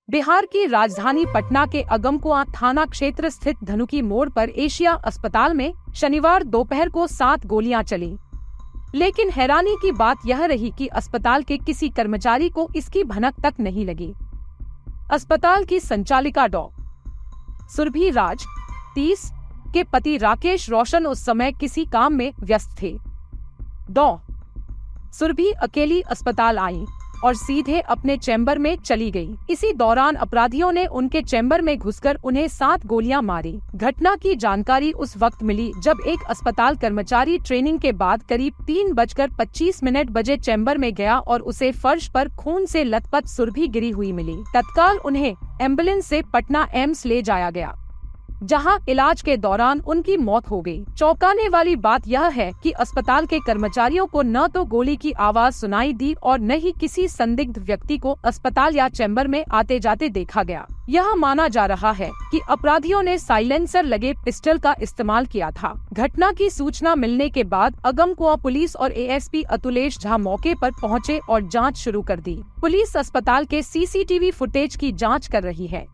बिहार की राजधानी पटना के अगमकुआं थाना क्षेत्र स्थित धनुकी मोड़ पर एशिया अस्पताल में शनिवार दोपहर को 7 गोलियां चली। लेकिन हैरानी की बात यह रही कि अस्पताल के किसी कर्मचारी को इसकी भनक तक नहीं लगी। अस्पताल की संचालिका डॉ. सुरभि राज 30 के पति राकेश रोशन उस समय किसी काम में व्यस्त थे। डॉ. सुरभि अकेली अस्पताल आई और सीधे अपने चैम्बर में चली गई। इसी दौरान अपराधियों ने उनके चैम्बर में घुसकर उन्हें 7 गोलियां मारी। घटना की जानकारी उस वक्त मिली जब एक अस्पताल कर्मचारी ट्रेनिंग के बाद करीब 3:25 बजे चैम्बर में गया और उसे फर्श पर खून से लथपथ सुरभि गिरी हुई मिली। तत्काल उन्हें एम्बुलेंस से पटना एम्स ले जाया गया, जहां इलाज के दौरान उनकी मौत हो गई। चौंकाने वाली बात यह है कि अस्पताल के कर्मचारियों को न तो गोली की आवाज सुनाई दी और न ही किसी संदिग्ध व्यक्ति को अस्पताल या चैम्बर में आते जाते देखा गया। यह माना जा रहा है कि अपराधियों ने साइलेंसर लगे पिस्टल का इस्तेमाल किया था। घटना की सूचना मिलने के बाद अगमकुआं पुलिस और एएसपी अतुलेश झा मौके पर पहुंचे और जांच शुरू कर दी। पुलिस अस्पताल के सीसीटीवी फुटेज की जांच कर रही है।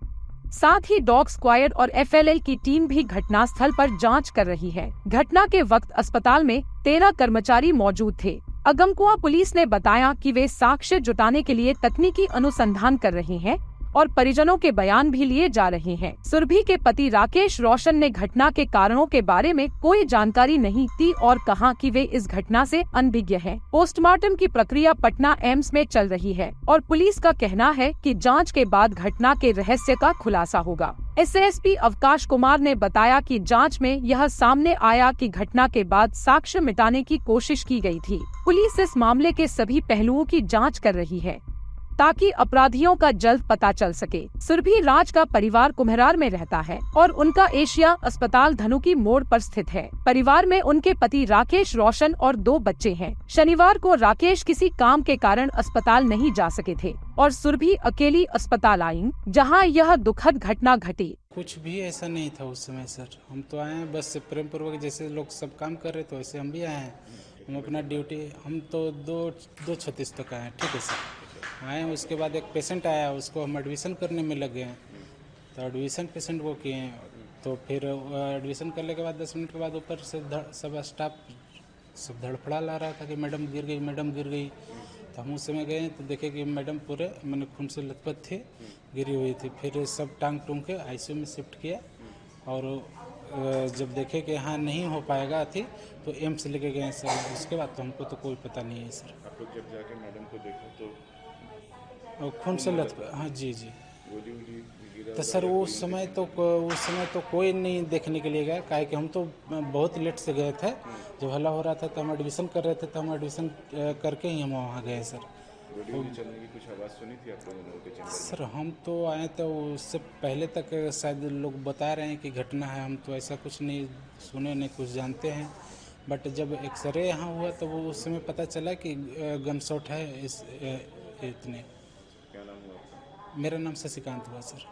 साथ ही डॉग स्क्वाड और एफएलएल की टीम भी घटनास्थल पर जांच कर रही है। घटना के वक्त अस्पताल में 13 कर्मचारी मौजूद थे। अगमकुआं पुलिस ने बताया कि वे साक्ष्य जुटाने के लिए तकनीकी अनुसंधान कर रहे हैं और परिजनों के बयान भी लिए जा रहे हैं। सुरभि के पति राकेश रोशन ने घटना के कारणों के बारे में कोई जानकारी नहीं दी और कहा कि वे इस घटना से अनभिज्ञ हैं। पोस्टमार्टम की प्रक्रिया पटना एम्स में चल रही है और पुलिस का कहना है कि जांच के बाद घटना के रहस्य का खुलासा होगा। एसएसपी अवकाश कुमार ने बताया कि जांच में यह सामने आया कि घटना के बाद साक्ष्य मिटाने की कोशिश की गई थी। पुलिस इस मामले के सभी पहलुओं की जांच कर रही है ताकि अपराधियों का जल्द पता चल सके। सुरभि राज का परिवार कुम्हरार में रहता है और उनका एशिया अस्पताल धनुकी मोड़ पर स्थित है। परिवार में उनके पति राकेश रोशन और 2 बच्चे हैं। शनिवार को राकेश किसी काम के कारण अस्पताल नहीं जा सके थे और सुरभि अकेली अस्पताल आई, जहां यह दुखद घटना घटी। कुछ भी ऐसा नहीं था उस समय सर। हम तो आए हैं बस प्रेम पूर्वक, जैसे लोग सब काम कर रहे थे वैसे हम भी आए हैं। हम अपना ड्यूटी, हम तो 2:36 तक आए हैं। ठीक है सर, आए। उसके बाद एक पेशेंट आया, उसको हम एडमिशन करने में लगे हैं। तो एडमिशन पेशेंट को किए हैं, तो फिर एडमिशन करने के बाद 10 मिनट के बाद ऊपर से सब स्टाफ सब धड़फड़ा ला रहा था कि मैडम गिर गई, मैडम गिर गई। तो हम उस समय गए तो देखे कि मैडम पूरे मैंने खून से लथपथ थे, गिरी हुई थी। फिर सब टांग टूंग के आईसीयू में शिफ्ट किया और जब देखे कि हाँ नहीं हो पाएगा थी तो एम्स लेके गए सर। उसके बाद तो हमको तो कोई पता नहीं है सर। आप लोग जब जाके मैडम को देखो तो खून से लथपथ, हाँ जी गोली तो सर उस समय तो कोई नहीं देखने के लिए गया, काहे कि हम तो बहुत लेट से गए थे। जब हल्ला हो रहा था तो हम एडमिशन कर रहे थे, तो हम एडमिशन करके ही हम वहाँ गए सर। गोली चलने की कुछ आवाज़ सुनी थी आप लोगों के चैम्बर में? सर हम तो आए तो उससे पहले तक शायद लोग बता रहे हैं कि घटना है। हम तो ऐसा कुछ नहीं सुने, नहीं कुछ जानते हैं। बट जब एक्सरे यहाँ हुआ तो वो उस समय पता चला कि गन शॉट है। इतने। क्या नाम हुआ आपका? मेरा नाम शशिकांत हुआ सर।